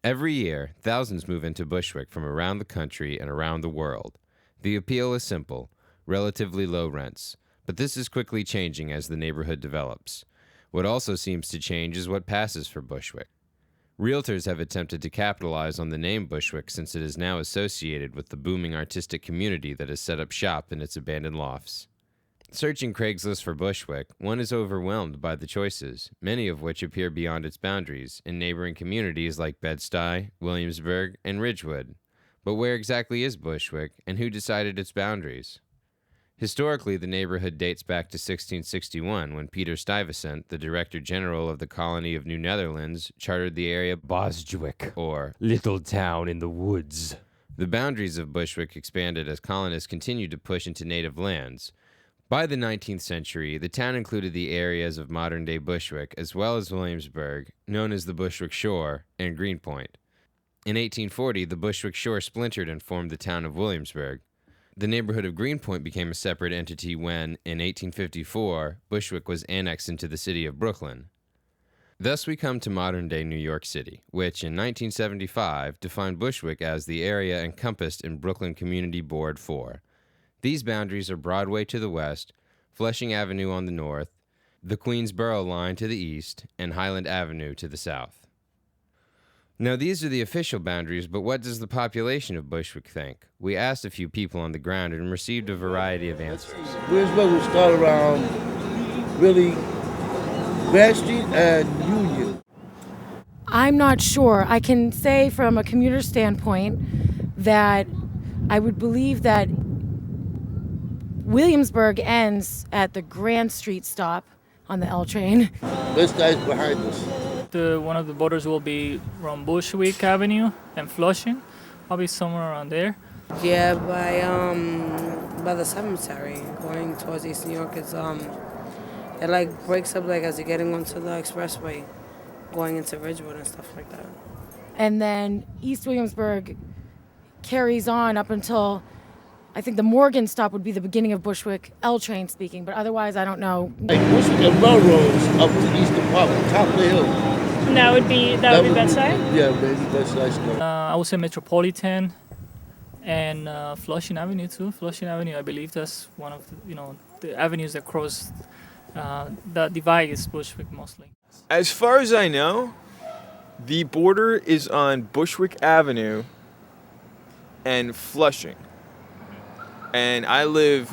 Every year, thousands move into Bushwick from around the country and around the world. The appeal is simple, relatively low rents, but this is quickly changing as the neighborhood develops. What also seems to change is what passes for Bushwick. Realtors have attempted to capitalize on the name Bushwick since it is now associated with the booming artistic community that has set up shop in its abandoned lofts. Searching Craigslist for Bushwick, one is overwhelmed by the choices, many of which appear beyond its boundaries, in neighboring communities like Bed-Stuy, Williamsburg, and Ridgewood. But where exactly is Bushwick, and who decided its boundaries? Historically, the neighborhood dates back to 1661, when Peter Stuyvesant, the Director General of the colony of New Netherlands, chartered the area Bushwick, or Little Town in the Woods. The boundaries of Bushwick expanded as colonists continued to push into native lands. By the 19th century, the town included the areas of modern-day Bushwick, as well as Williamsburg, known as the Bushwick Shore, and Greenpoint. In 1840, the Bushwick Shore splintered and formed the town of Williamsburg. The neighborhood of Greenpoint became a separate entity when, in 1854, Bushwick was annexed into the city of Brooklyn. Thus we come to modern-day New York City, which, in 1975, defined Bushwick as the area encompassed in Brooklyn Community Board 4. These boundaries are Broadway to the west, Flushing Avenue on the north, the Queensboro Line to the east, and Highland Avenue to the south. Now, these are the official boundaries, but what does the population of Bushwick think? We asked a few people on the ground and received a variety of answers. Williamsburg will start around really Grand Street and Union. I'm not sure. I can say from a commuter standpoint that I would believe that Williamsburg ends at the Grand Street stop on the L train. This guy's behind us. One of the borders will be from Bushwick Avenue and Flushing. I'll be somewhere around there. Yeah, by the cemetery, going towards East New York. It's it like breaks up like as you're getting onto the expressway, going into Ridgewood and stuff like that. And then East Williamsburg carries on up until, I think the Morgan stop would be the beginning of Bushwick L train speaking, but otherwise I don't know. Like Bushwick and Melrose up to Eastern Park, top of the hill. That would be Bed-Stuy? Yeah, maybe Bed-Stuy. I would say Metropolitan and Flushing Avenue too. Flushing Avenue, I believe that's one of the avenues that cross that divide is Bushwick mostly. As far as I know, the border is on Bushwick Avenue and Flushing. And I live,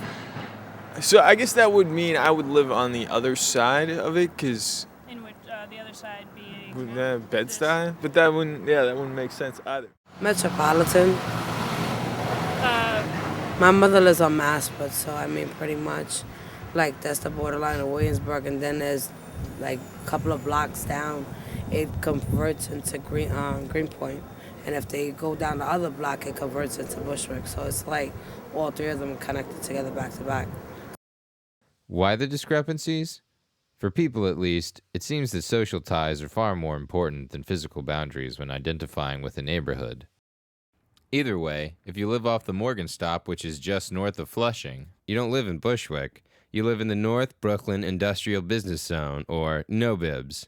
so I guess that would mean I would live on the other side of it, because In which the other side being Bed-Stuy, but that wouldn't make sense either. Metropolitan. My mother lives on Masport, so I mean pretty much like that's the borderline of Williamsburg, and then there's like a couple of blocks down, it converts into Greenpoint. And if they go down the other block, it converts into Bushwick. So it's like all three of them are connected together back to back. Why the discrepancies? For people at least, it seems that social ties are far more important than physical boundaries when identifying with a neighborhood. Either way, if you live off the Morgan stop, which is just north of Flushing, you don't live in Bushwick. You live in the North Brooklyn Industrial Business Zone, or NoBibs.